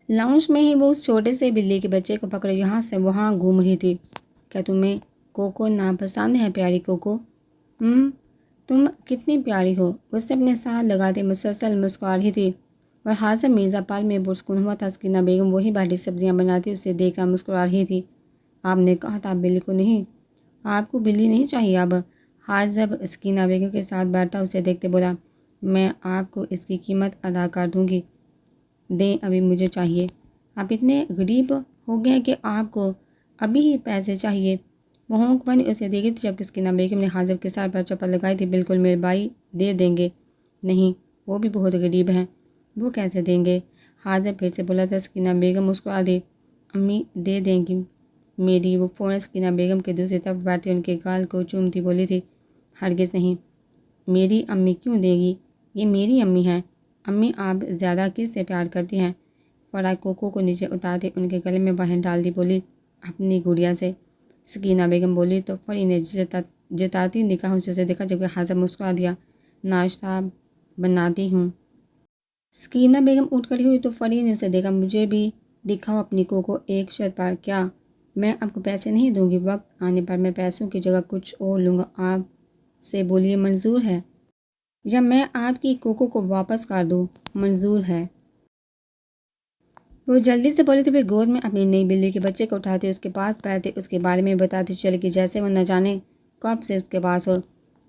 Lounge میں ہی وہ اس چھوٹے سے بلی کے بچے کو پکڑے یہاں سے وہاں گھوم رہی تھی۔ کیا تمہیں کوکو ناپسند ہے پیاری کوکو؟ تم کتنی پیاری ہو، اس نے اپنے ساتھ لگاتے مسلسل مسکرا رہی تھی۔ اور حاضر مرزا پال میں پرسکون ہوا تھا۔ سکینہ بیگم وہی باٹی سبزیاں بناتی اسے دیکھ کر مسکرا رہی تھی۔ آپ نے کہا تھا بلی کو نہیں، آپ کو بلی نہیں چاہیے اب؟ حاضر سکینہ بیگم کے ساتھ بیٹھتا اسے دیکھتے بولا، میں آپ کو اس کی قیمت ادا کر دوں گی، دیں ابھی مجھے چاہیے۔ آپ اتنے غریب ہو گئے کہ آپ کو ابھی ہی پیسے چاہیے؟ وہ ہونک بنی اسے دیکھی تھی جبکہ سکینہ بیگم نے حاضر کے سر پر چپل لگائی تھی۔ بالکل میرے بھائی دے دیں گے۔ نہیں، وہ بھی بہت غریب ہیں۔ وہ کیسے دیں گے؟ حاضر پھر سے بولا تھا۔ سکینہ بیگم مسکرا دی۔ امی دے دیں گی میری۔ وہ فوراً سکینہ بیگم کے دوسری طرف بیٹھتی ان کے گال کو چومتی بولی تھی، ہرگز نہیں، میری امی کیوں دے گی؟ یہ میری امی ہیں۔ امی آپ زیادہ کس سے پیار کرتی ہیں؟ فوراً کوکو کو نیچے اتارتے ان کے گلے میں باہیں ڈال دی بولی، اپنی گڑیا سے۔ سکینہ بیگم بولی تو فری نے جتاتی نگاہوں سے اسے دیکھا جبکہ حاضر مسکرا دیا، ناشتہ بناتی ہوں۔ سکینہ بیگم اٹھ کھڑی ہوئی تو فری نے اسے دیکھا، مجھے بھی دکھاؤ اپنی کوکو ایک شرط پر۔ کیا؟ میں آپ کو پیسے نہیں دوں گی، وقت آنے پر میں پیسوں کی جگہ کچھ اور لوں گا۔ آپ سے بولیے منظور ہے؟ یا میں آپ کی کوکو کو واپس کر دوں؟ منظور ہے۔ وہ جلدی سے بولی تو پھر گود میں اپنی نئی بلی کے بچے کو اٹھاتے اس کے پاس بیٹھتے اس کے بارے میں بتاتی چلے کہ جیسے وہ نہ جانے کب سے اس کے پاس ہو۔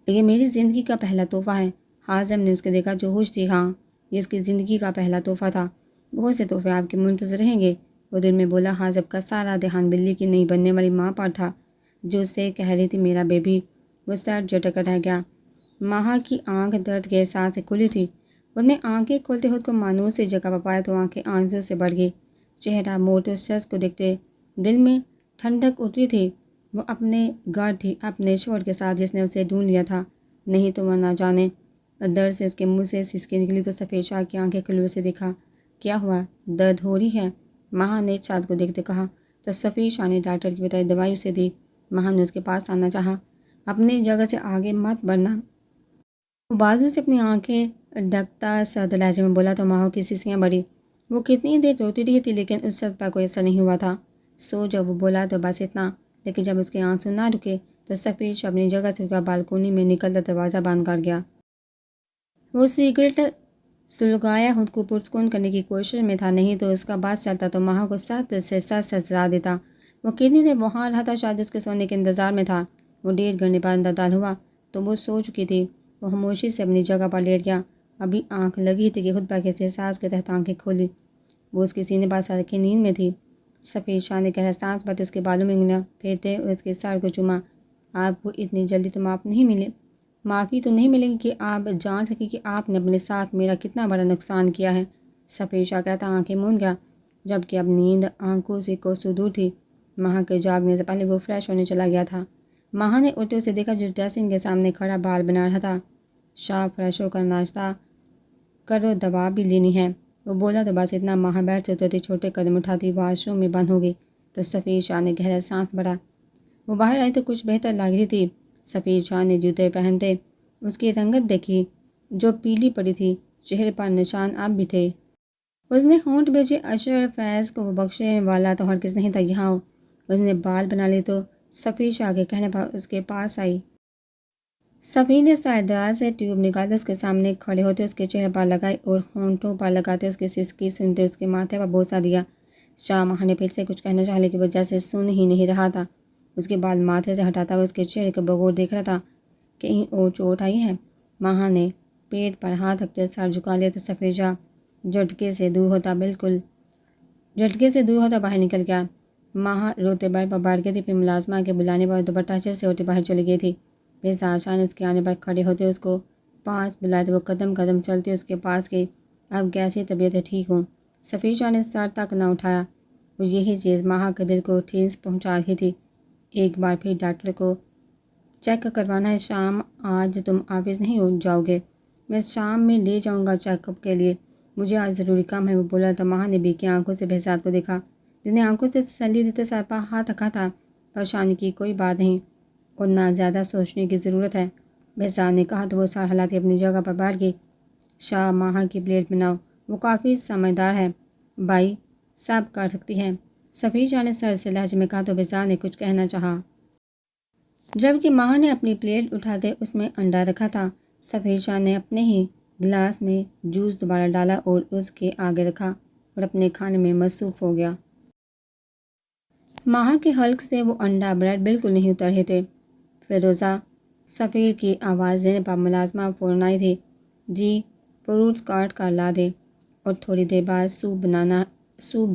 یہ میری زندگی کا پہلا تحفہ ہے۔ حاضم نے اس کے دیکھا جو ہوش تھی۔ ہاں، یہ اس کی زندگی کا پہلا تحفہ تھا۔ بہت سے تحفے آپ کے منتظر رہیں گے، وہ دل میں بولا۔ حاضم کا سارا دھیان بلی کی نئی بننے والی ماں پر تھا جو اس سے کہہ رہی تھی میرا بیبی۔ وہ سر جھٹک کر رہ گیا۔ ماہا کی آنکھ درد کے احساس سے کھلی تھی۔ اس نے آنکھیں کھولتے خود کو مانوس سی جگہ پر پایا تو آنکھیں آنسوں سے بڑھ گئی۔ چہرہ موڑتے اس شخص کو دیکھتے دل میں ٹھنڈک اتری تھی۔ وہ اپنے گھر تھی، اپنے شوہر کے ساتھ جس نے اسے ڈھونڈ لیا تھا۔ نہیں تو وہ نہ جانے درد سے اس کے منہ سے سسکی نکلی تو سفید شاہ کی آنکھیں کھلی اسے دیکھا۔ کیا ہوا؟ درد ہو رہی ہے؟ ماہا نے چاند کو دیکھتے کہا تو سفید شاہ نے ڈاکٹر کی بتائی دوائی اسے دی۔ ماہا نے اس کے پاس آنا چاہا۔ اپنی جگہ سے آگے مت بڑھنا۔ وہ بازو سے اپنی آنکھیں ڈھکتا سرد لہجے میں بولا تو ماہا کی سسکیاں بڑھی۔ وہ کتنی دیر روتی رہی تھی لیکن اس شخص پر کوئی اثر نہیں ہوا تھا۔ سو جب وہ بولا تو بس اتنا، لیکن جب اس کے آنسو نہ رکے تو سفید شاہ اپنی جگہ سے اٹھ کر بالکونی میں نکلتا دروازہ بند کر گیا۔ وہ سگریٹ سلگایا خود کو پرسکون کرنے کی کوشش میں تھا، نہیں تو اس کا بس چلتا تو ماہا کو سخت سے سخت سزا دیتا۔ وہ کتنی دیر وہاں رہا تھا، شاید اس کے سونے کے انتظار میں تھا۔ وہ 1.5 گھنٹے بعد اندر داخل ہوا تو وہ سو چکی تھی۔ وہ خاموشی سے اپنی جگہ پر لیٹ گیا۔ ابھی آنکھ لگی تھی کہ خود پر کسی احساس کے تحت آنکھیں کھولی۔ وہ اس کے سینے پر سر رکھی نیند میں تھی۔ سفید شاہ نے گہرا سانس بھرتے اس کے بالوں میں انگلیاں پھیرتے اور اس کے سر کو چوما۔ آپ کو اتنی جلدی تو معافی تو نہیں ملے گی کہ آپ جان سکیں کہ آپ نے اپنے ساتھ میرا کتنا بڑا نقصان کیا ہے۔ سفید شاہ کہتا آنکھیں موند گیا جبکہ اب نیند آنکھوں سے کوسوں دور تھی۔ ماہا کے جاگنے سے پہلے وہ فریش ہونے چلا گیا تھا۔ ماہا نے اٹھتے اسے دیکھا جو ڈریسنگ کے سامنے کھڑا بال بنا رہا تھا۔ شاہ فریش ہو کر ناشتہ کرو، دوا بھی لینی ہے، وہ بولا تو بس اتنا۔ ماہا بیٹھتے ہوتے چھوٹے قدم اٹھاتی واش روم میں بند ہو گئی تو سفید شاہ نے گہرا سانس بھرا۔ وہ باہر آئی تو کچھ بہتر لگ رہی تھی۔ سفید شاہ نے جوتے پہنتے اس کی رنگت دیکھی جو پیلی پڑی تھی، چہرے پر نشان اب بھی تھے۔ اس نے ہونٹ بھیجے، اشر فیض کو وہ بخشنے والا تو ہرگز نہیں تھا یہاں ہو۔ اس نے بال بنا لی تو سفید شاہ کے کہنے پر اس کے پاس آئی۔ سفید نے سائیدراز سے ٹیوب نکال اس کے سامنے کھڑے ہوتے اس کے چہرے پر لگائی اور ہونٹوں پر لگاتے اس کی سسکی سنتے اس کے ماتھے پر بوسہ دیا۔ شاہ ماہا نے پھر سے کچھ کہنا چاہا لیکن وہ جیسے سن ہی نہیں رہا تھا۔ اس کے بعد ماتھے سے ہٹاتا ہوا اس کے چہرے کو بغور دیکھ رہا تھا۔ کہیں اور چوٹ آئی ہے؟ ماہا نے پیٹ پر ہاتھ رکھتے سر جھکا لیا تو سفید شاہ جھٹکے سے دور ہوتا باہر نکل گیا۔ ماہا روتے بیڈ پر بیٹھ گئی تھی، پھر ملازمہ کے بلانے پر دوپٹہ اچھے سے ہوتے باہر چلی گئی تھی۔ پھر ساشا نے اس کے آنے پر کھڑے ہوتے اس کو پاس بلائے تو وہ قدم قدم چلتی اس کے پاس گئی۔ اب کیسی طبیعت ہے، ٹھیک ہوں؟ سفید شاہ نے سر تک نہ اٹھایا۔ وہ یہی چیز ماہا کے دل کو ٹھیس پہنچا رہی تھی۔ ایک بار پھر ڈاکٹر کو چیک کروانا ہے۔ شام آج تم آفس نہیں جاؤ گے؟ میں شام میں لے جاؤں گا چیک اپ کے لیے، مجھے آج ضروری کام ہے، وہ بولا تو ماہا نے بیکی آنکھوں سے بہزاد کو دیکھا جس نے آنکھوں سے تسلی دیتے سر پر ہاتھ رکھا تھا۔ پریشانی کی کوئی بات نہیں اور نہ زیادہ سوچنے کی ضرورت ہے، بہزاد نے کہا تو وہ سر ہلاتی اپنی جگہ پر بیٹھ گئی۔ شاہ ماہا کی پلیٹ بناؤ، وہ کافی سمجھدار ہے بھائی، سب کر سکتی ہے۔ سفیر شاہ نے سر سے لہجے میں کہا تو بہزاد نے کچھ کہنا چاہا، جبکہ ماں نے اپنی پلیٹ اٹھاتے اس میں انڈا رکھا تھا۔ سفیر شاہ نے اپنے ہی گلاس میں جوس دوبارہ ڈالا اور اس کے آگے رکھا اور اپنے کھانے میں مصروف ہو گیا۔ ماں کے حلق سے وہ انڈا بریڈ بالکل نہیں اتر رہے تھے۔ فیروزہ، سفیر کی آواز دینے پر ملازمہ فوراً آئی تھی۔ جی، فروٹس کاٹ کر لا دے اور تھوڑی دیر بعد سوپ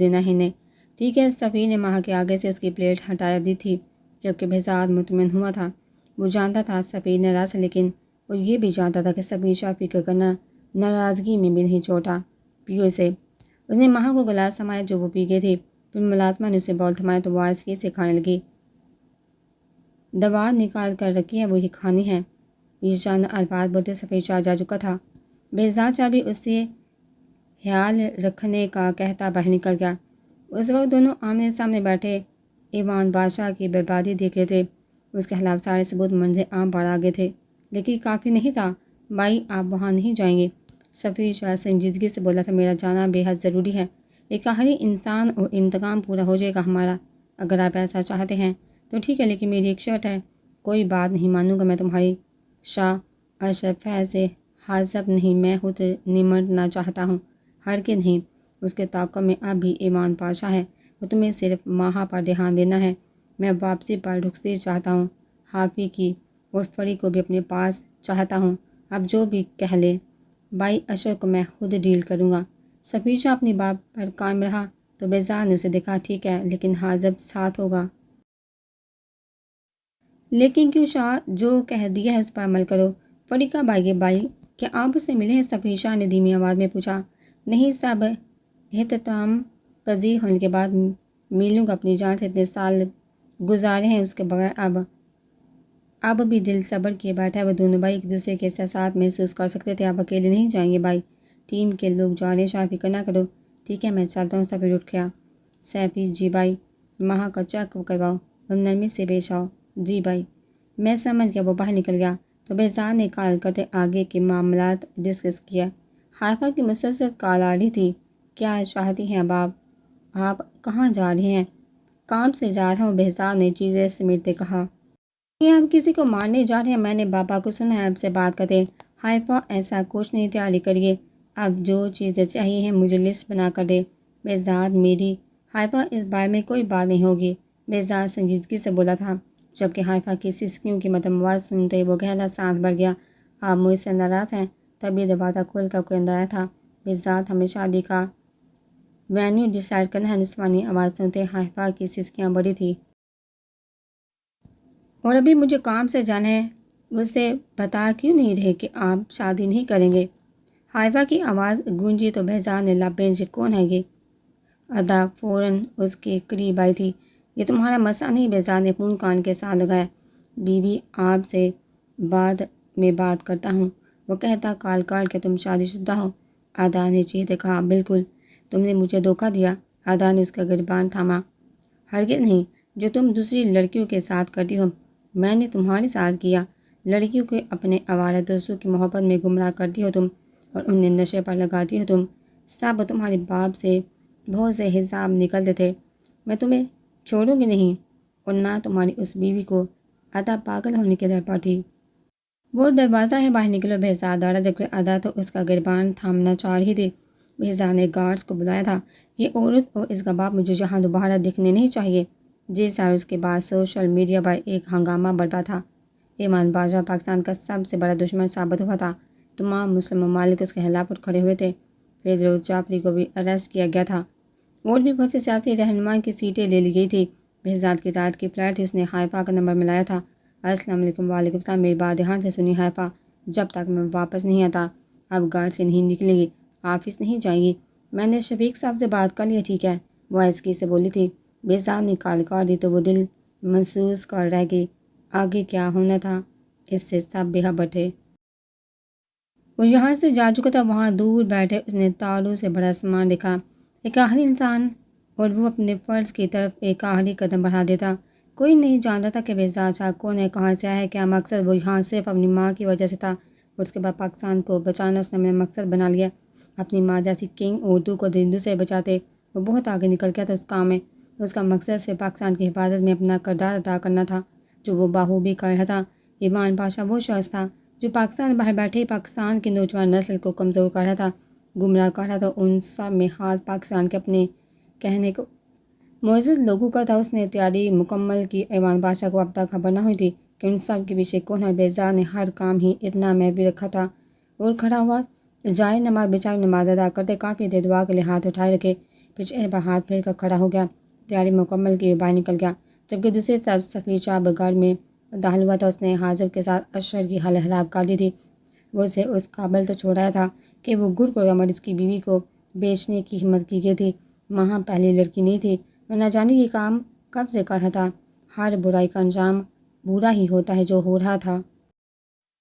دینا انہیں۔ ٹھیک ہے۔ سفیر نے ماں کے آگے سے اس کی پلیٹ ہٹا دی تھی، جبکہ بہزاد مطمئن ہوا تھا۔ وہ جانتا تھا سفیر ناراض ہے، لیکن وہ یہ بھی جانتا تھا کہ سفیر شاہ فکر کرنا ناراضگی میں بھی نہیں چھوڑتا۔ پیو اسے۔ اس نے ماں کو گلاس سمایا جو وہ پی گئی تھی۔ پھر ملازمہ نے اسے بول تھمایا تو وہ آہستگی سے کھانے لگی۔ دوا نکال کر رکھی ہے، وہی کھانی ہے۔ یہ چند الفاظ بولتے سفیر شاہ جا چکا تھا۔ بہزاد شاہ بھی اس سے خیال رکھنے کا کہتا باہر نکل گیا۔ اس وقت دونوں آمنے سامنے بیٹھے ایوان بادشاہ کی بربادی دیکھ رہے تھے۔ اس کے خلاف سارے ثبوت منظر عام پر آ گئے تھے، لیکن کافی نہیں تھا۔ بھائی، آپ وہاں نہیں جائیں گے؟ سفیر شاہ سنجیدگی سے بولا تھا، میرا جانا بے حد ضروری ہے۔ ایک آخری انسان اور انتقام پورا ہو جائے گا ہمارا۔ اگر آپ ایسا چاہتے ہیں تو ٹھیک ہے، لیکن میری ایک شرط ہے۔ کوئی بات نہیں مانوں گا میں تمہاری۔ شاہ اشرف فیض سے حاجب نہیں، میں خود نمٹنا چاہتا ہوں۔ ہرگز نہیں۔ اس کے تعاقب میں اب بھی ایوان بادشاہ ہے، وہ تمہیں صرف ماہا پر دھیان دینا ہے۔ میں واپسی پر رخصتی چاہتا ہوں، حافی کی اور فری کو بھی اپنے پاس چاہتا ہوں۔ اب جو بھی کہہ لے، بھائی اشر کو میں خود ڈیل کروں گا۔ سفیر شاہ اپنی بات پر قائم رہا تو بہزاد نے اسے دیکھا، ٹھیک ہے، لیکن حاجب ساتھ ہوگا۔ لیکن کیوں شاہ؟ جو کہہ دیا ہے اس پر عمل کرو۔ فری کا بھائی، کیا آپ اس سے ملے ہیں؟ سفیر شاہ نے دھیمی آواز میں پوچھا۔ نہیں، سب احترام پذیر ہونے کے بعد ملوں گا۔ اپنی جان سے اتنے سال گزارے ہیں، اس کے بغیر اب بھی دل صبر کیے بیٹھا ہے۔ وہ دونوں بھائی ایک دوسرے کے احساسات محسوس کر سکتے تھے۔ آپ اکیلے نہیں جائیں گے بھائی، ٹیم کے لوگ جا رہے ہیں، شاہ فکر نہ کرو۔ ٹھیک ہے، میں چلتا ہوں۔ سفیر اٹھ گیا۔ سیفی، جی بھائی۔ ماں کا چیک کرواؤ اور نرمی سے پیش آؤ۔ جی بھائی۔ میں سمجھ گیا۔ وہ باہر نکل گیا تو بہزاد نے کال کرتے آگے کے معاملات ڈسکس کیا۔ حائفہ کی مسلسل کال آ رہی تھی۔ کیا چاہتی ہیں اب آپ کہاں جا رہے ہیں؟ کام سے جا رہا ہوں، بہزاد نے چیزیں سمیٹتے کہا۔ یہ آپ کسی کو مارنے جا رہے ہیں؟ میں نے بابا کو سنا ہے آپ سے بات کرتے۔ حائفہ، ایسا کچھ نہیں، تیاری کریے۔ اب جو چیزیں چاہیے ہیں مجھے لسٹ بنا کر دے۔ بہزاد، میری حائفہ، اس بارے میں کوئی بات نہیں ہوگی، بہزاد سنجیدگی سے بولا تھا، جبکہ حائفہ کی سسکیوں کی مدھم آواز سنتے وہ گہرا سانس بھر گیا۔ آپ مجھ سے ناراض ہیں؟ تبھی دروازہ کھول کر کوئی اندر آیا تھا۔ بہزاد، ہمیں شادی کا وینیو ڈیسائیڈ کرنا ہے۔ نسوانی آواز سنتے حائفہ کی سسکیاں بڑھی تھی۔ اور ابھی مجھے کام سے جانا ہے۔ اسے بتا کیوں نہیں رہے کہ آپ شادی نہیں کریں گے؟ حائفہ کی آواز گونجی تو بہزاد نے لب بھینچے، کون ہے یہ؟ ادا فوراً اس کے قریب آئی تھی۔ یہ تمہارا مسئلہ نہیں، بہزاد نے فون کان کے ساتھ لگایا۔ بیوی، آپ سے بعد میں بات کرتا ہوں۔ وہ کہتا کال کاٹ کے، تم شادی شدہ ہو؟ ادا نے چیختے کہا، بالکل۔ تم نے مجھے دھوکہ دیا۔ ادا نے اس کا گریبان تھاما۔ ہرگز نہیں، جو تم دوسری لڑکیوں کے ساتھ کرتی ہو میں نے تمہارے ساتھ کیا۔ لڑکیوں کو اپنے آوارہ دوستوں کی محبت میں گمراہ کرتی ہو تم، اور انہیں نشے پر لگاتی ہو تم۔ سب تمہارے باپ سے بہت سے حساب نکلتے تھے۔ میں تمہیں چھوڑوں گی نہیں، اور نہ تمہاری اس بیوی کو۔ ادا پاگل ہونے کے در پر تھی۔ وہ دروازہ ہے، باہر نکلو، بہزاد دوڑا، جبکہ ادا تو اس کا گریبان تھامنا چاہ رہی تھی۔ بہزاد نے گارڈز کو بلایا تھا۔ یہ عورت اور اس کا باپ مجھے یہاں دوبارہ دکھنے نہیں چاہیے۔ جی سر۔ اس کے بعد سوشل میڈیا پر ایک ہنگامہ برپا تھا۔ ایوان بادشاہ پاکستان کا سب سے بڑا دشمن ثابت ہوا تھا۔ تمام مسلم ممالک اس کے خلاف اٹھ کھڑے ہوئے تھے۔ فیروز جعفری کو بھی اریسٹ کیا گیا تھا، اور بھی بہت سے سیاسی رہنما کی سیٹیں لے لی گئی تھی۔ بہزاد کی رات کی فلائٹ تھی، اس نے حائفہ کا نمبر ملایا تھا۔ السلام علیکم۔ وعلیکم السلام۔ میری بات دھیان سے سنی حائفہ، جب تک میں واپس نہیں آتا اب گارڈ سے نہیں نکلے گی، آفس نہیں جائے گی۔ میں نے شفیق صاحب سے بات کر لی، ٹھیک ہے؟ وہ آہستگی سے بولی تھی۔ بہزاد نے کال کاٹ دی تو وہ دل محسوس کر رہ گئی۔ آگے کیا ہونا تھا اس سے سب بے خبر تھے۔ وہ یہاں سے جا چکا تھا۔ وہاں دور بیٹھے اس نے تاروں سے بڑا سامان دیکھا، ایک آخری انسان، اور وہ اپنے فرض کی طرف ایک آخری قدم بڑھا دیتا۔ کوئی نہیں جانتا تھا کہ بہزاد شاہ کون ہے، کہاں سے آیا ہے، کیا مقصد۔ وہ یہاں صرف اپنی ماں کی وجہ سے تھا، اور اس کے بعد پاکستان کو بچانا اس نے اپنا مقصد بنا لیا۔ اپنی ماں جیسی کنگ اردو کو درندوں سے بچاتے وہ بہت آگے نکل گیا تھا اس کام میں۔ اس کا مقصد صرف پاکستان کی حفاظت میں اپنا کردار ادا کرنا تھا جو وہ بخوبی کر رہا تھا۔ ایمان پاشا وہ شخص تھا جو پاکستان باہر بیٹھے پاکستان کی نوجوان نسل کو کمزور کر رہا تھا، گمراہ کر رہا تھا۔ ان سب میں ہاتھ پاکستان کے اپنے کہنے کو معزز لوگوں کا تھا۔ اس نے تیاری مکمل کی۔ ایمان پاشا کو اب تک خبر نہ ہوئی تھی کہ ان سب کے پیچھے کون ہے۔ بہزاد نے ہر کام ہی اتنا محفوظ رکھا تھا اور کھڑا ہوا جائے نماز بچھائی نماز ادا کرتے کافی دیر دعا کے لیے ہاتھ اٹھائے رکھے، پھر چہرے پر ہاتھ پھیر کر کھڑا ہو گیا۔ تیاری مکمل کی باہر نکل گیا، جبکہ دوسری طرف سفیر شاہ گھر میں داخل ہوا تھا۔ اس نے حاضر کے ساتھ اشر کی حال خراب کر دی تھی۔ وہ اسے اس قابل تو چھوڑایا تھا کہ وہ گڑ مریض کی بیوی کو بیچنے کی ہمت کی گئی تھی۔ وہاں پہلی لڑکی نہیں تھی، وہ نہ جانے یہ کام کب سے کر رہا تھا۔ ہر برائی کا انجام برا ہی ہوتا ہے جو ہو رہا تھا۔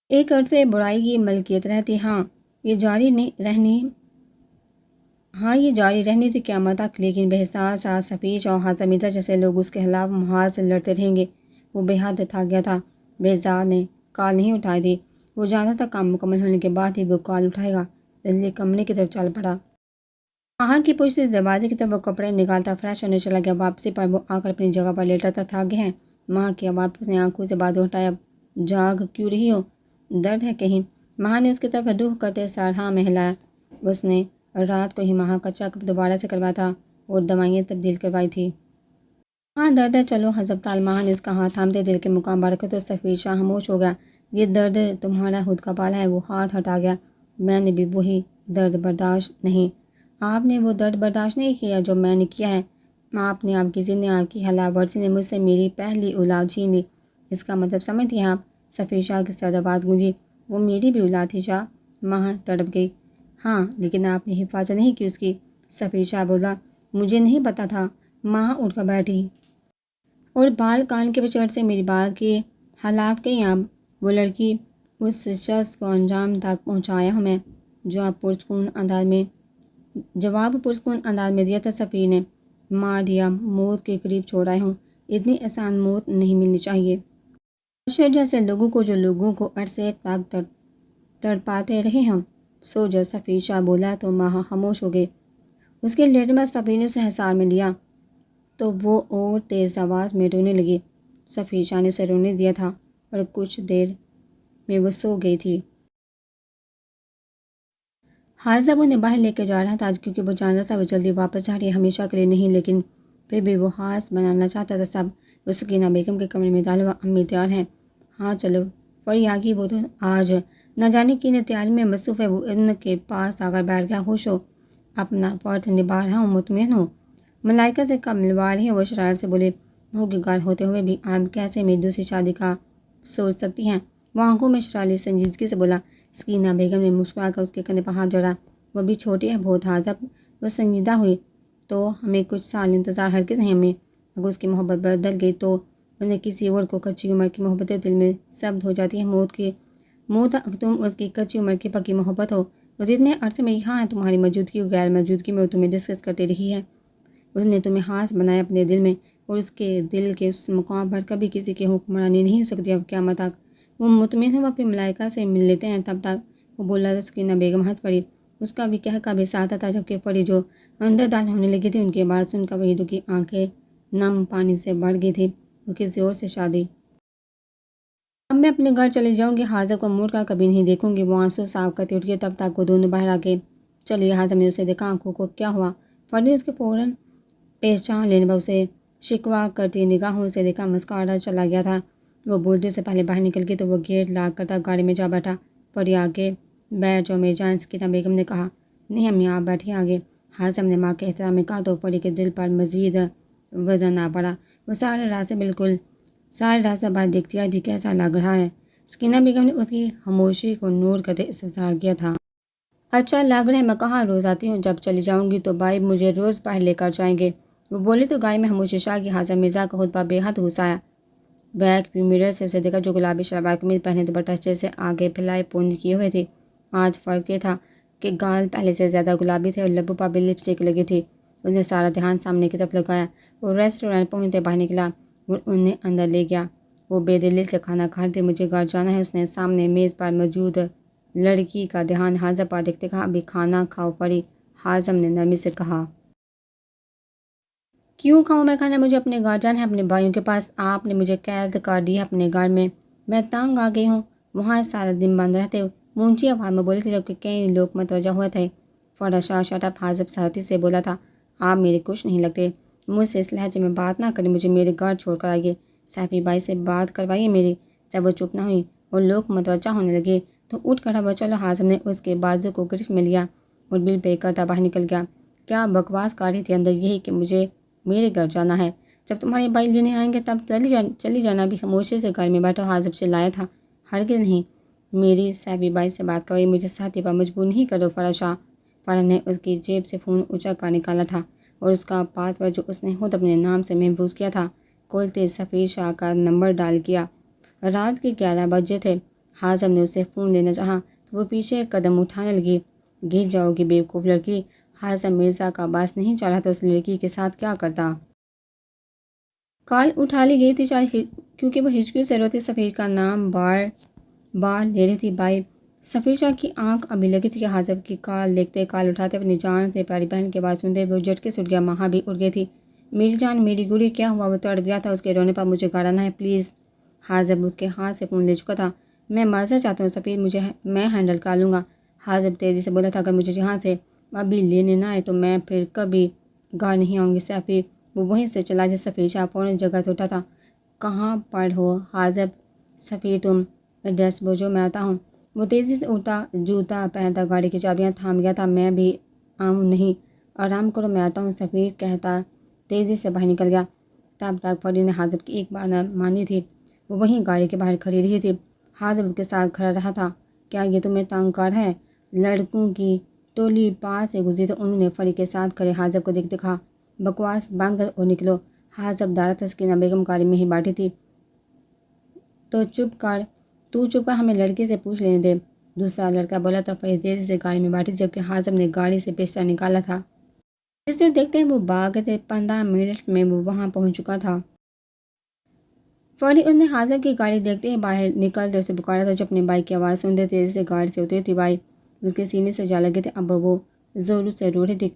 ایک عرصے برائی کی ملکیت رہتی، یہ جاری رہنی تھی قیامت تک، لیکن بہزاد شاہ، سفیر شاہ اور حاضر مرزا جیسے لوگ اس کے خلاف محاذ سے لڑتے رہیں گے۔ وہ بے حد تھک گیا تھا۔ بہزاد نے کال نہیں اٹھائی تھی۔ وہ جانتا تھا کام مکمل ہونے کے بعد ہی وہ کال اٹھائے گا، اس لیے کمرے کی طرف چل پڑا۔ وہاں کی پشت دروازے کی طرف وہ کپڑے نکالتا فریش ہونے چلا گیا۔ واپسی پر وہ آ کر اپنی جگہ پر لیٹا تھا۔ تھک گئے ہیں؟ ماں کی آواز پر اس نے آنکھوں سے بازو ہٹایا۔ جاگ کیوں رہی ہو؟ درد ہے کہیں؟ ماں نے اس کی طرف رجوع کرتے سر ہاں میں ہلایا۔ اس نے رات کو ہی ماں کا چیک اپ دوبارہ سے کروایا تھا اور دوائیں تبدیل کروائی تھی۔ ہاں درد ہے، چلو ہسپتال۔ ماں نے اس کا ہاتھ تھامتے دل کے مقام پر رکھا تو سفیر شاہ خاموش ہو گیا۔ یہ درد تمہارا خود کا پالا ہے۔ وہ ہاتھ ہٹا گیا۔ میں نے بھی وہی درد برداشت نہیں۔ آپ نے وہ درد برداشت نہیں کیا جو میں نے کیا ہے۔ آپ نے، آپ کی ضد نے، آپ کی خلاف ورزی نے مجھ سے میری پہلی اولاد چھین لی۔ اس کا مطلب سمجھتی ہیں آپ؟ سفیر شاہ کی سرد آواز گونجی۔ وہ میری بھی اولاد تھی شاہ۔ ماں تڑپ گئی۔ ہاں لیکن آپ نے حفاظت نہیں کی اس کی۔ سفیر شاہ بولا۔ مجھے نہیں پتا تھا۔ ماں اٹھ کر بیٹھی اور بال کان کے پیچھے سے میری بات کی خلاف کہیں آپ؟ وہ لڑکی، اس شخص کو انجام تک پہنچایا ہوں میں جو آپ جواب پرسکون انداز میں دیا تھا۔ سفیر نے مار دیا، موت کے قریب چھوڑائے ہوں۔ اتنی آسان موت نہیں ملنی چاہیے۔ اشر جیسے لوگوں کو جو لوگوں کو عرصے تک تڑپاتے رہے ہوں۔ سو جب سفیر شاہ بولا تو ماں خاموش ہو گئی۔ اس کے لیٹر میں سفیر نے اسے حصار میں لیا تو وہ اور تیز آواز میں رونے لگی۔ سفیر شاہ نے اسے رونے دیا تھا اور کچھ دیر میں وہ سو گئی تھی۔ حاضر انہیں باہر لے کے جا رہا تھا کیونکہ وہ جانتا تھا وہ جلدی واپس جا رہی ہے، ہمیشہ کے لیے نہیں، لیکن پھر بھی وہ خاص بنانا چاہتا تھا سب۔ وہ سکینہ بیگم کے کمرے میں داخل ہوا۔ امی تیار ہیں؟ ہاں چلو۔ فوری آگی، وہ تو آج نہ جانے کی تیاری میں مصروف ہے۔ وہ ان کے پاس آ کر بیٹھ گیا۔ خوش ہو؟ اپنا فرض نبھا رہا ہوں، مطمئن ہو؟ ملائکہ سے کب ملوا رہی ہے؟ وہ شرارت سے بولے۔ بہو کے گھر ہوتے ہوئے بھی آپ کیسے میری دوسری شادی کا سوچ سکتی ہیں؟ وہ آنکھوں میں شرالی سنجیدگی سے بولا۔ سکینہ بیگم نے مسکرا کر اس کے کندھے پر ہاتھ جوڑا۔ وہ بھی چھوٹی ہے بہت۔ حاضر وہ سنجیدہ ہوئی۔ تو ہمیں کچھ سال انتظار ہرگز نہیں امی۔ اگر اس کی محبت بدل گئی تو انہیں کسی اور کو کچی عمر کی محبتیں دل میں ثبت ہو جاتی ہیں۔ موت تم اس کی کچی عمر کی پکی محبت ہو۔ وہ جتنے عرصے میں یہاں ہے تمہاری موجودگی و غیر موجودگی میں وہ تمہیں ڈسکس کرتی رہی ہے۔ اس نے تمہیں خاص بنایا اپنے دل میں اور اس کے دل کے اس مقام پر کبھی کسی کی حکمرانی نہیں ہو سکتی اب قیامت تک۔ وہ مطمئن ہوا پھر ملائکہ سے مل لیتے ہیں تب تک۔ وہ بولا۔ سکینہ بیگم ہنس پڑی۔ اس کا بھی کہہ بھی ساتھ تھا جبکہ پری جو اندر داخل ہونے لگی تھی ان کی آواز سن کر وحیدو کی آنکھیں نم پانی سے بڑھ گئی تھی۔ وہ کسی اور سے شادی؟ اب میں اپنے گھر چلی جاؤں گی، حاضر کو مڑ کر کبھی نہیں دیکھوں گی۔ وہ آنسو صاف کرتی اٹھ گئی۔ تب تک وہ دونوں باہر آ گئے۔ چلیے۔ حاضر نے اسے دیکھا۔ آنکھوں کو کیا ہوا؟ فری اس کے فوراً پہچان لینے پر اسے شکوہ کرتی نگاہوں سے دیکھا۔ مسکراتا چلا گیا تھا۔ وہ بولتے اس سے پہلے باہر نکل گئی تو وہ گیٹ لاک کرتا گاڑی میں جا بیٹھا۔ فری آگے بیٹھ جاؤ میری جان، سکینہ بیگم نے کہا۔ نہیں امی آپ بیٹھیے آگے۔ حاضر نے ماں کے احترام میں کہا تو فری کے دل پر مزید وزن آ پڑا۔ وہ سارے راستے باہر دیکھتی آئی تھی۔ کیسا لگ رہا ہے؟ سکینہ بیگم نے اس کی خاموشی کو نوٹ کرتے استفسار کیا تھا۔ اچھا لگ رہا ہے۔ میں کہاں روز آتی ہوں، جب چلی جاؤں گی تو بھائی مجھے روز باہر لے کر جائیں گے۔ وہ بولے تو گاڑی میں خاموشی چھا گئی۔ حاضر مرزا کا خود پر بے حد غصہ آیا۔ بیک ویو مرر سے اسے دیکھا جو گلابی شلوار قمیض پہنے دوپٹہ اچھے سے آگے پھیلائے پونی کیے ہوئے تھی۔ آج فرق یہ تھا کہ گال پہلے سے زیادہ گلابی تھے اور لبوں پر بھی لپسٹک لگی تھی۔ اس نے سارا دھیان سامنے کی طرف لگایا۔ وہ ریسٹورینٹ پہنچتے باہر نکلا اور انہیں اندر لے گیا۔ وہ بے دلی سے کھانا کھا رہے تھے۔ مجھے گھر جانا ہے۔ اس نے سامنے میز پر موجود لڑکی کا دھیان حاضر پر دیکھتے کہا۔ ابھی کھانا کھاؤ فری، حاضر نے نرمی سے کہا۔ کیوں کھاؤں میں کھانا؟ مجھے اپنے گھر جانا ہے، اپنے بھائیوں کے پاس۔ آپ نے مجھے قید کر دیا اپنے گھر میں، میں تانگ آ گئی ہوں۔ وہاں سارا دن بند رہتے اونچی آواز میں بولی تھی، جبکہ کئی لوگ متوجہ ہوئے تھے۔ فرح شاہ شٹ اپ، حاذب سختی سے بولا تھا۔ آپ میرے کچھ نہیں لگتے، مجھ سے اس لہجے میں بات نہ کریں، مجھے میرے گھر چھوڑ کر آئیے۔ سیفی بھائی سے بات کروائیے میری۔ جب وہ چپ نہ ہوئی اور لوگ متوجہ ہونے لگے تو اٹھ کر اب چلو، حاذب نے اس کے بازو کو گرفت میں لیا اور بل پے کرتا باہر نکل گیا۔ کیا بکواس کر رہی تھی اندر یہی کہ مجھے میرے گھر جانا ہے؟ جب تمہارے بھائی لینے آئیں گے تب چلی جانا، بھی خاموشی سے گھر میں بیٹھا حاذب سے لایا تھا۔ ہرگز نہیں، میری سیفی بھائی سے بات کروائی، مجھے ساتھی پر مجبور نہیں کرو فرح شاہ۔ فرح نے اس کی جیب سے فون اونچا کر نکالا تھا اور اس کا پاسورڈ جو اس نے خود اپنے نام سے محفوظ کیا تھا کھولتے سفیر شاہ کا نمبر ڈال کیا۔ رات کے 11 بجے تھے۔ حاذب نے اس سے فون لینا چاہا تو وہ پیچھے قدم اٹھانے لگی۔ گر جاؤ گی بیوقوف لڑکی۔ حاذب مرزا کا باس نہیں چل رہا تھا اس لڑکی کے ساتھ کیا کرتا۔ کال اٹھا لی گئی تھی شاید کیونکہ وہ ہچکیوں سے روتی سفیر کا نام بار بار لے رہی تھی، بھائی۔ سفیر شاہ کی آنکھ ابھی لگی تھی کہ حاذب کی کال دیکھتے، کال اٹھاتے، اپنی جان سے پیاری بہن کی آواز سنتے وہ جھٹکے سے اٹھ گیا۔ ماں بھی اٹھ گئی تھی۔ میری جان، میری گڑی، کیا ہوا؟ وہ تڑپ گیا تھا۔ اس کے رونے پر مجھے گھر آنا ہے پلیز۔ حاذب اس کے ہاتھ سے فون لے چکا تھا۔ میں معذرت چاہتا ہوں سفیر، میں ہینڈل کر لوں گا، حاذب تیزی سے بولا تھا۔ اگر مجھے یہاں سے ابھی لینے نہ آئے تو میں پھر کبھی گھر نہیں آؤں گی سفیر۔ وہ وہیں سے چلا جا۔ سفیر شاہ فوراً جگہ سے اٹھا تھا۔ کہاں پر ہو حاذب؟ سفیر تم ایڈریس بھیجو، میں آتا ہوں۔ وہ تیزی سے اٹھا، جوتا پہنتا، گاڑی کی چابیاں تھام گیا تھا۔ میں بھی آؤں؟ نہیں، آرام کرو، میں آتا ہوں، سفیر کہتا تیزی سے باہر نکل گیا۔ تب تک فرید نے حاذب کی ایک بات نہ مانی تھی۔ وہ وہیں گاڑی کے باہر کھڑی رہی تھی، حاذب کے ساتھ کھڑا رہا تھا۔ کیا یہ تمہیں تنگ کر ہے؟ لڑکوں کی ٹولی پاس سے گزری تو انہوں نے فرید کے ساتھ کھڑے حاذب کو دیکھ دکھا۔ بکواس بند کر اور نکلو۔ حاذب دارت سکینہ بیگم گاڑی میں ہی بیٹھی تھی۔ تو چپ کر ہمیں لڑکی سے پوچھ لینے دے، دوسرا لڑکا بولا تو فرید تیزی سے گاڑی میں بیٹھی، جبکہ حاذب نے گاڑی سے پسٹل نکالا تھا۔ جس نے دیکھتے ہیں وہ بھاگتے 15 منٹ میں وہ وہاں پہنچ چکا تھا۔ فوری اس نے حاذب کی گاڑی دیکھتے ہی باہر نکلتے اسے پکارا تھا، جو اپنے بھائی کی آواز سنتے تیزی سے گاڑی سے اتری تھی۔ بھائی اس کے سینے سے جا لگے تھے، اب وہ زور سے رو رہی تھی۔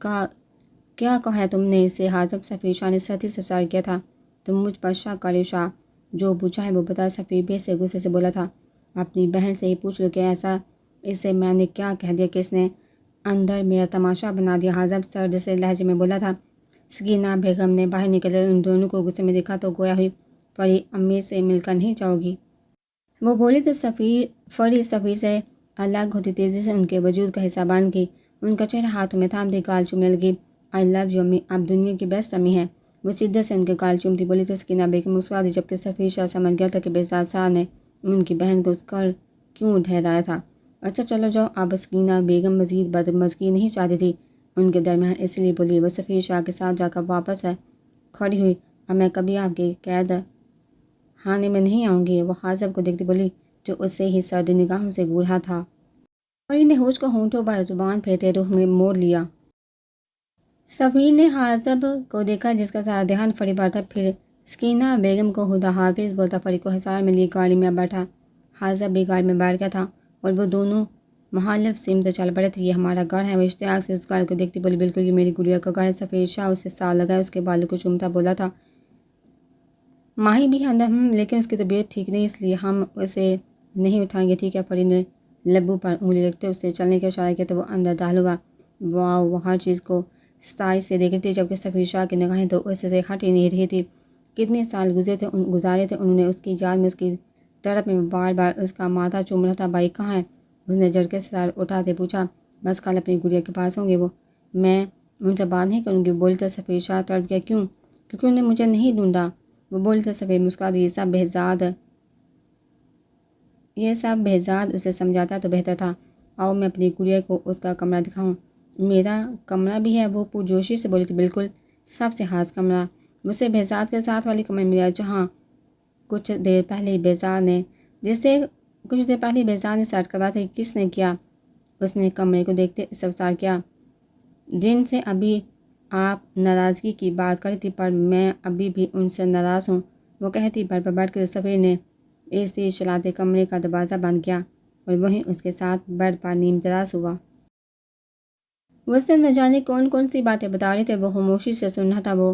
کیا کہا ہے تم نے اسے؟ حاذب سفیر شاہ نے سختی سے سوال کیا تھا۔ تم مجھ پر شک کرے شاہ، جو پوچھا ہے وہ بتا، سفیر بے سے غصے سے بولا تھا۔ اپنی بہن سے ہی پوچھ لو کہ ایسا اسے میں نے کیا کہہ دیا کہ اس نے اندر میرا تماشا بنا دیا، حاذب سرد سے لہجے میں بولا تھا۔ سکینہ بیگم نے باہر نکلے ان دونوں کو غصے میں دیکھا تو گویا ہوئی، فری امی سے مل کر نہیں جاؤ گی؟ وہ بولی تو فری سفیر سے الگ ہوتی تیزی سے ان کے وجود کا حصہ بن گئی، ان کا چہرہ ہاتھوں میں تھامتے گال چومنے لگی۔ آئی لو یو امی، آپ دنیا کی بیسٹ امی ہیں۔ وہ شدت سے ان کے گال چومتی بولی تو سکینہ بیگم مسکرا دی، جبکہ سفیر شاہ سمجھ گیا تھا کہ بہزاد شاہ نے ان کی بہن کو اس کر کیوں ٹھہرایا تھا۔ اچھا چلو جاؤ۔ اب سکینہ بیگم مزید بدمزگی نہیں چاہتی تھی ان کے درمیان، اس لیے بولی۔ وہ سفیر شاہ کے ساتھ جا کر واپس کھڑی ہوئی۔ اب میں کبھی آپ کے قید خانے میں نہیں آؤں گی، وہ حاذب کو دیکھتی بولی، جو اس سے ہی سرد نگاہوں سے گھور رہا تھا۔ فری نے ہوش کو ہونٹوں پر زبان پھیرتے رخ میں موڑ لیا۔ سفیر نے حاذب کو دیکھا، جس کا سارا دھیان فری پر تھا، پھر سکینہ بیگم کو خدا حافظ بولتا فری کو حصار میں لی گاڑی میں بیٹھا۔ حاذب بھی گاڑی میں بیٹھ گیا تھا اور وہ دونوں مخالف سمت چل پڑے تھے۔ یہ ہمارا گھر ہے، وہ اشتیاق سے اس گھر کو دیکھتی بولی۔ بالکل، یہ میری گڑیا کا گھر ہے۔ سفیر شاہ اسے سال لگا، اس کے بالوں کو چومتا بولا تھا۔ ماہی بھی اندر لیکن اس کی طبیعت ٹھیک نہیں، اس لیے ہم اسے نہیں اٹھائیں گے، ٹھیک ہے؟ فری نے لبوں پر انگلی رکھتے اسے چلنے کا اشارہ کیا تو وہ اندر داخل ہوا۔ واؤ، وہ ہر چیز کو ستائش سے دیکھ رہی تھی، جبکہ سفیر شاہ کی نگاہیں تو اس سے ہٹ ہی نہیں رہی تھی۔ کتنے سال گزارے تھے انہوں نے اس کی یاد میں، اس کی تڑپ میں، بار بار اس کا ماتھا چوم رہا تھا۔ بھائی کہاں ہے؟ اس نے جھٹکے سے سر اٹھاتے پوچھا۔ بس کل اپنی گڑیا کے پاس ہوں گے وہ، میں ان سے بات نہیں کروں گی، بولتا سفیر شاہ تڑپ گیا۔ کیوں؟ کیونکہ انہوں نے مجھے نہیں ڈھونڈا، وہ بولتا سفیر مسکرا دی۔ یہ سب بہزاد اسے سمجھاتا تو بہتر تھا۔ آؤ میں اپنی گڑیا کو اس کا کمرہ دکھاؤں۔ میرا کمرہ بھی ہے، وہ پرجوشی سے بولی تھی۔ بالکل، سب سے خاص کمرہ۔ اسے بہزاد کے ساتھ والی کمرے ملا، جہاں کچھ دیر پہلے بہزاد نے سرٹ کروا تھا۔ کس نے کیا؟ اس نے کمرے کو دیکھتے استفسار کیا۔ جن سے ابھی آپ ناراضگی کی بات کری تھی، پر میں ابھی بھی ان سے ناراض ہوں، وہ کہتی بیڈ پر بیٹھ کے سفیر نے اے سی چلاتے کمرے کا دروازہ بند کیا اور وہیں اس کے ساتھ بیڈ پر نیم تراش ہوا۔ وہ سے نہ جانے کون سی باتیں بتا رہے تھے، وہ خاموشی سے سن رہا تھا۔ وہ